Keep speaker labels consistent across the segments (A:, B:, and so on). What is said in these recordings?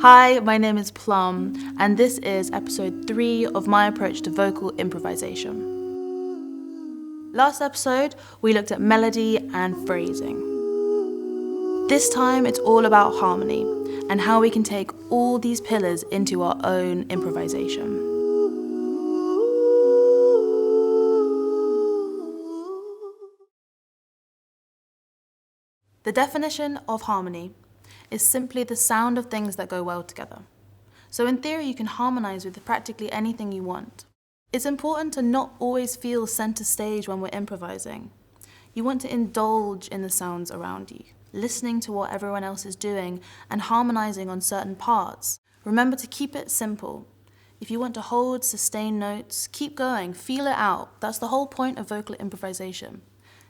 A: Hi, my name is Plumm, and this is episode 3 of my approach to vocal improvisation. Last episode, we looked at melody and phrasing. This time, it's all about harmony and how we can take all these pillars into our own improvisation. The definition of harmony is simply the sound of things that go well together. So in theory, you can harmonize with practically anything you want. It's important to not always feel center stage when we're improvising. You want to indulge in the sounds around you, listening to what everyone else is doing and harmonizing on certain parts. Remember to keep it simple. If you want to hold sustained notes, keep going, feel it out. That's the whole point of vocal improvisation.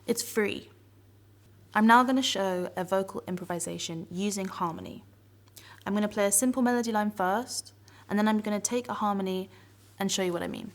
A: It's free. I'm now going to show a vocal improvisation using harmony. I'm going to play a simple melody line first, and then I'm going to take a harmony and show you what I mean.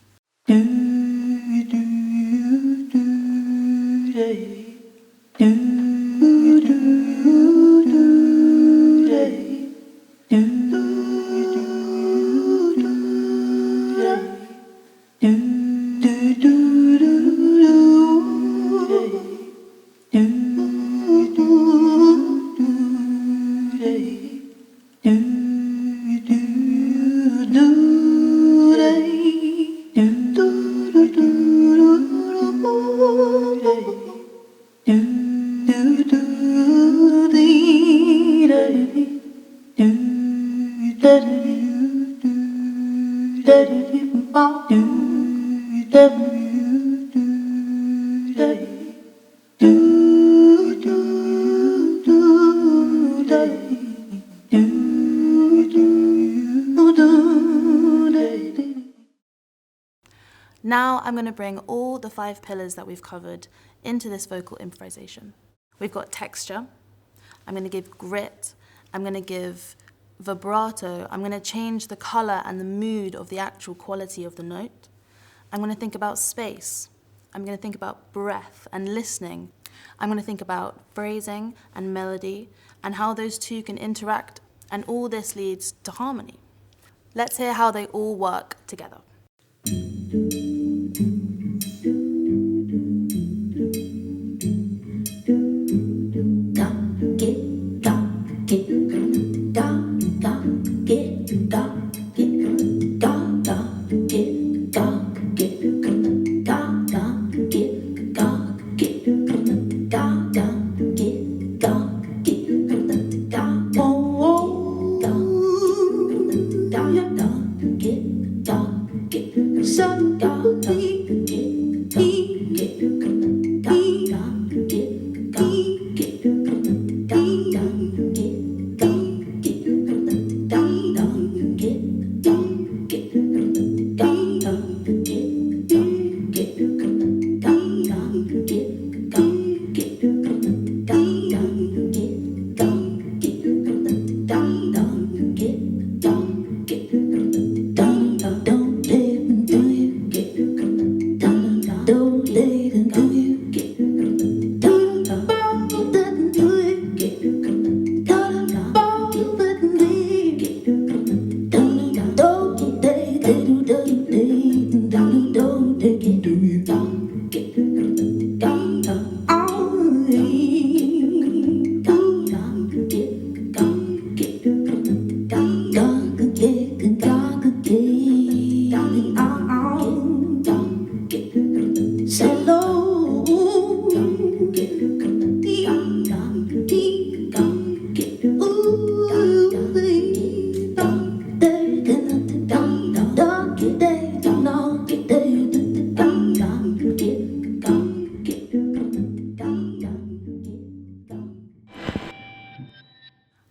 A: Now I'm going to bring all the 5 pillars that we've covered into this vocal improvisation. We've got texture, I'm going to give grit, I'm going to give vibrato, I'm going to change the color and the mood of the actual quality of the note. I'm going to think about space, I'm going to think about breath and listening. I'm going to think about phrasing and melody and how those two can interact, and all this leads to harmony. Let's hear how they all work together.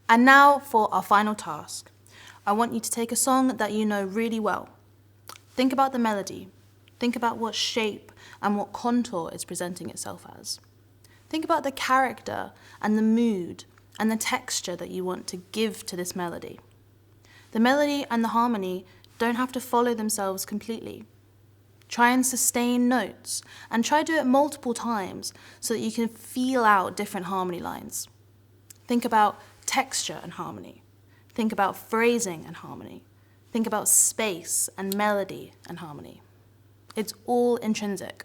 A: And now for our final task. I want you to take a song that you know really well. Think about the melody. Think about what shape and what contour it's presenting itself as. Think about the character and the mood and the texture that you want to give to this melody. The melody and the harmony don't have to follow themselves completely. Try and sustain notes, and try do it multiple times so that you can feel out different harmony lines. Think about texture and harmony. Think about phrasing and harmony. Think about space and melody and harmony. It's all intrinsic.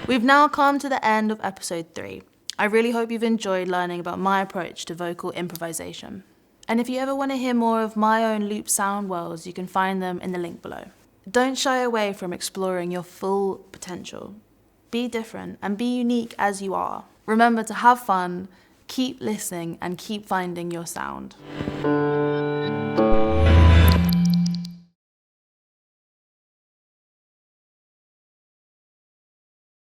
A: We've now come to the end of episode 3. I really hope you've enjoyed learning about my approach to vocal improvisation. And if you ever want to hear more of my own loop sound worlds, you can find them in the link below. Don't shy away from exploring your full potential. Be different and be unique as you are. Remember to have fun, keep listening, and keep finding your sound.